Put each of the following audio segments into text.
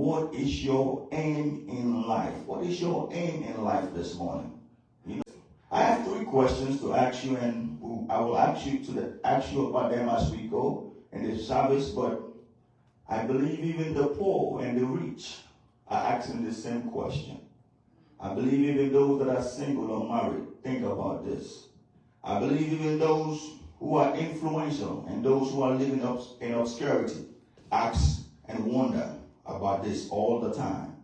What is your aim in life? What is your aim in life this morning? I have 3 questions to ask you, and I will ask you about them as we go in this service. But I believe even the poor and the rich are asking the same question. I believe even those that are single or married think about this. I believe even those who are influential and those who are living in obscurity ask and wonder about this all the time.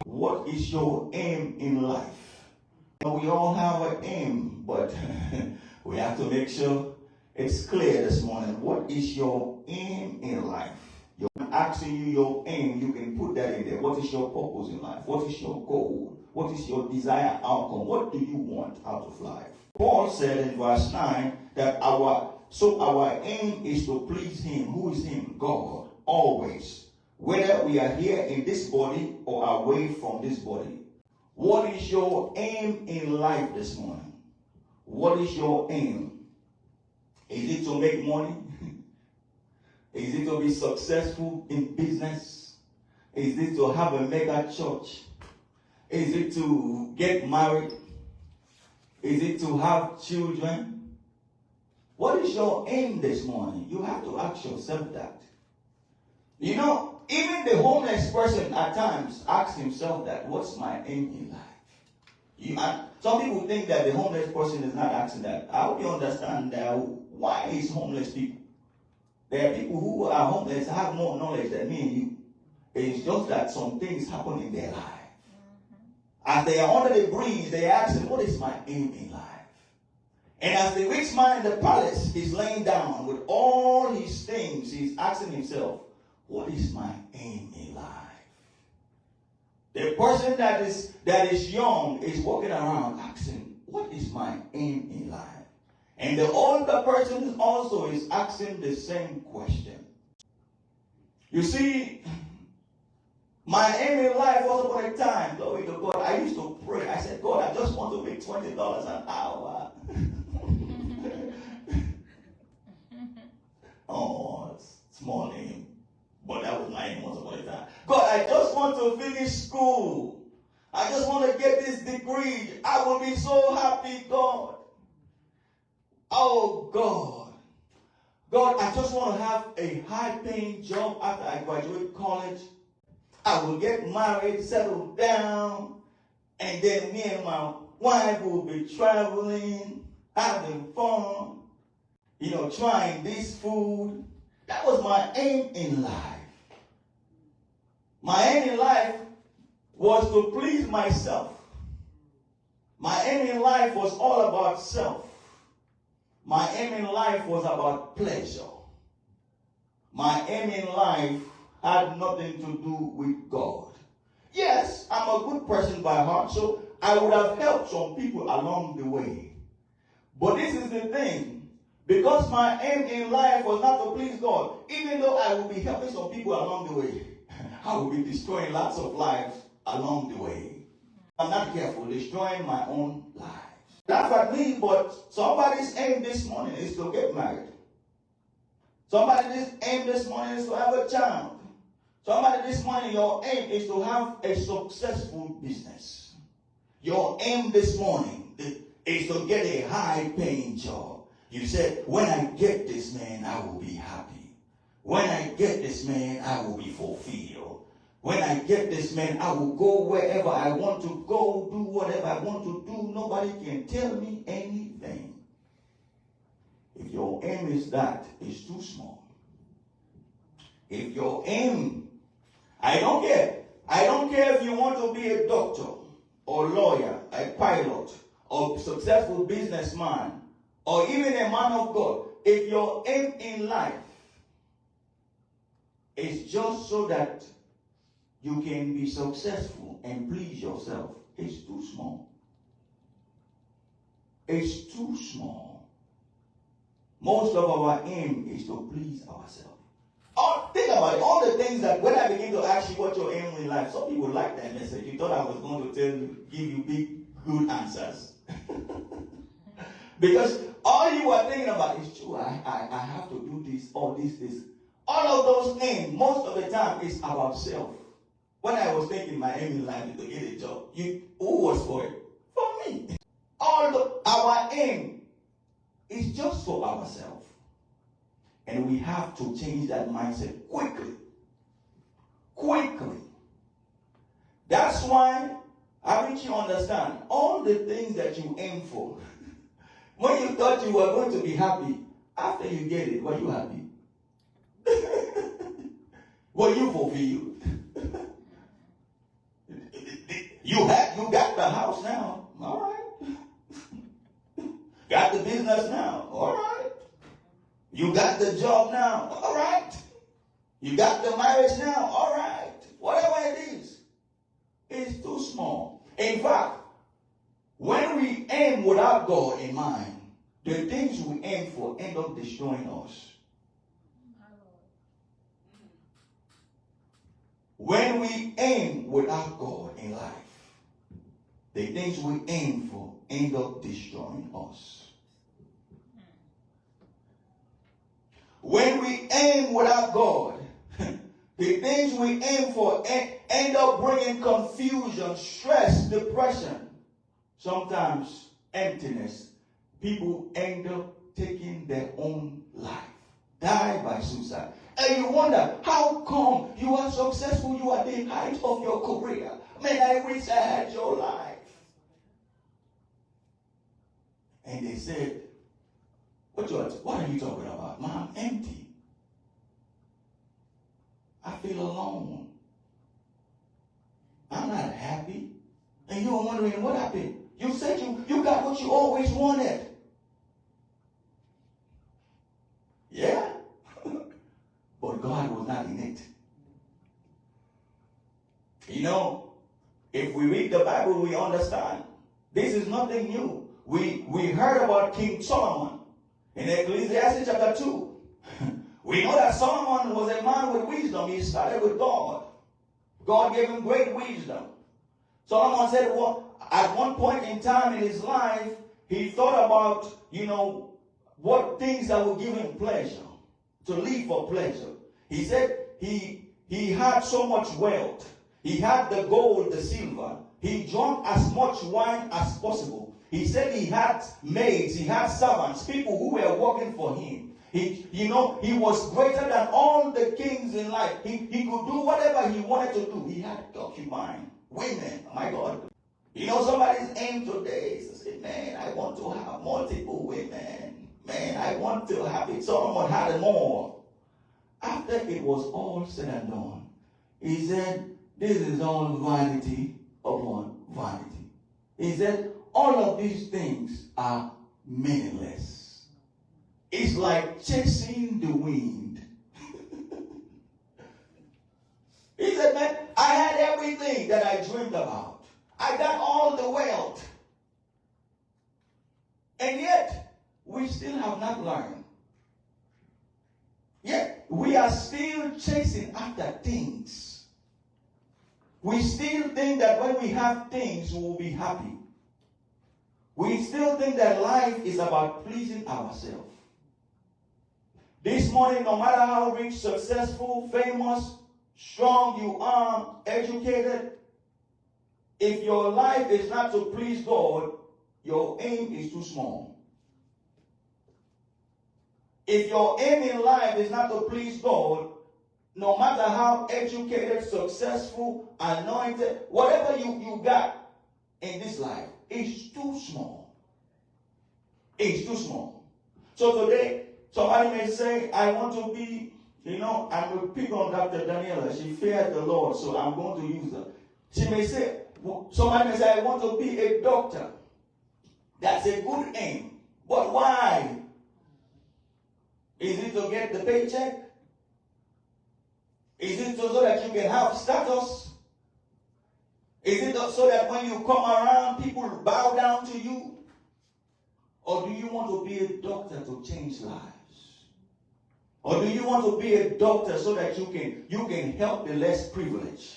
What is your aim in life? We all have an aim, but we have to make sure it's clear this morning. What is your aim in life? I'm asking you your aim. You can put that in there. What is your purpose in life? What is your goal? What is your desired outcome? What do you want out of life? Paul said in verse 9 that our aim is to please him. Who is him? God. Always. Whether we are here in this body or away from this body. What is your aim in life this morning? What is your aim? Is it to make money? Is it to be successful in business? Is it to have a mega church? Is it to get married? Is it to have children? What is your aim this morning? You have to ask yourself that. You know, even the homeless person at times asks himself that, what's my aim in life? Some people think that the homeless person is not asking that. I hope you understand that why is homeless people? There are people who are homeless have more knowledge than me and you. It's just that some things happen in their life. As they are under the bridge, they ask them, what is my aim in life? And as the rich man in the palace is laying down with all his things, he's asking himself, what is my aim in life? The person that is young is walking around asking, what is my aim in life? And the older person also is asking the same question. You see, my aim in life was upon a time, glory to God, I used to pray. I said, God, I just want to make $20 an hour. Oh, small aim. But that was my aim once upon a time. God, I just want to finish school. I just want to get this degree. I will be so happy, God. Oh, God. God, I just want to have a high-paying job after I graduate college. I will get married, settle down, and then me and my wife will be traveling, having fun, trying this food. That was my aim in life. My aim in life was to please myself. My aim in life was all about self. My aim in life was about pleasure. My aim in life had nothing to do with God. Yes, I'm a good person by heart, so I would have helped some people along the way. But this is the thing. Because my aim in life was not to please God, even though I will be helping some people along the way, I will be destroying lots of lives along the way. I'm not careful, destroying my own life. That's what me, but somebody's aim this morning is to get married. Somebody's aim this morning is to have a child. Somebody this morning, your aim is to have a successful business. Your aim this morning is to get a high-paying job. You said, when I get this man, I will be happy. When I get this man, I will be fulfilled. When I get this man, I will go wherever I want to go, do whatever I want to do. Nobody can tell me anything. If your aim is that, it's too small. If your aim, I don't care. I don't care if you want to be a doctor or lawyer, a pilot, or successful businessman, or even a man of God. If your aim in life is just so that you can be successful and please yourself, it's too small. It's too small. Most of our aim is to please ourselves. Think about it. All the things that when I begin to ask you what your aim in life, some people like that message. You thought I was going to give you big, good answers. Because all you are thinking about is true. I have to do this, or this. All of those aims, most of the time, is about self. When I was thinking my aim in life is to get a job, who was for it? For me. Our aim is just for ourselves. And we have to change that mindset quickly. Quickly. That's why I want you to understand all the things that you aim for. When you thought you were going to be happy, after you get it, were you happy? Were you fulfilled? You got the house now. All right. Got the business now. All right. You got the job now. All right. You got the marriage now. All right. Whatever it is, it's too small. In fact, when we aim without God in mind, the things we aim for end up destroying us. When we aim without God in life, the things we aim for end up destroying us. When we aim without God, the things we aim for end up bringing confusion, stress, depression, sometimes emptiness. People end up taking their own life, die by suicide. And you wonder, how come you are successful, you are at the height of your career? Man, I wish I had your life. And they said, what are you talking about? Man, I'm empty. I feel alone. I'm not happy. And you're wondering, what happened? You said you got what you always wanted. Yeah. But God was not in it. You know, if we read the Bible, we understand. This is nothing new. We heard about King Solomon in Ecclesiastes chapter 2. We know that Solomon was a man with wisdom. He started with God. God gave him great wisdom. Solomon said, well, at one point in time in his life, he thought about, what things that would give him pleasure, to live for pleasure. He said he had so much wealth. He had the gold, the silver. He drank as much wine as possible. He said he had maids, he had servants, people who were working for him. He was greater than all the kings in life. He could do whatever he wanted to do. He had concubine, women. Oh my God. Somebody's aim today is to say, man, I want to have multiple women. Man, I want to have it. Solomon had more. After it was all said and done, he said, this is all vanity upon vanity. He said, all of these things are meaningless. It's like chasing the wind. He said, man, I had everything that I dreamed about. I got all the wealth. And yet, we still have not learned. Yet, we are still chasing after things. We still think that when we have things, we will be happy. We still think that life is about pleasing ourselves. This morning, no matter how rich, successful, famous, strong you are, educated, if your life is not to please God, your aim is too small. If your aim in life is not to please God, no matter how educated, successful, anointed, whatever you got in this life, it's too small. It's too small. So today, somebody may say, I want to be, I'm going to pick on Dr. Daniela. She feared the Lord, so I'm going to use her. She may say, somebody may say, I want to be a doctor. That's a good aim. But why? Is it to get the paycheck? Is it so that you can have status? Is it so that when you come around, people bow down to you? Or do you want to be a doctor to change lives? Or do you want to be a doctor so that you can help the less privileged?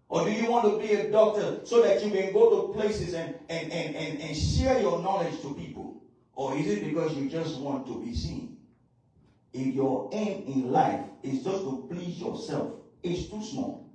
Or do you want to be a doctor so that you can go to places and share your knowledge to people? Or is it because you just want to be seen? If your aim in life is just to please yourself, it's too small.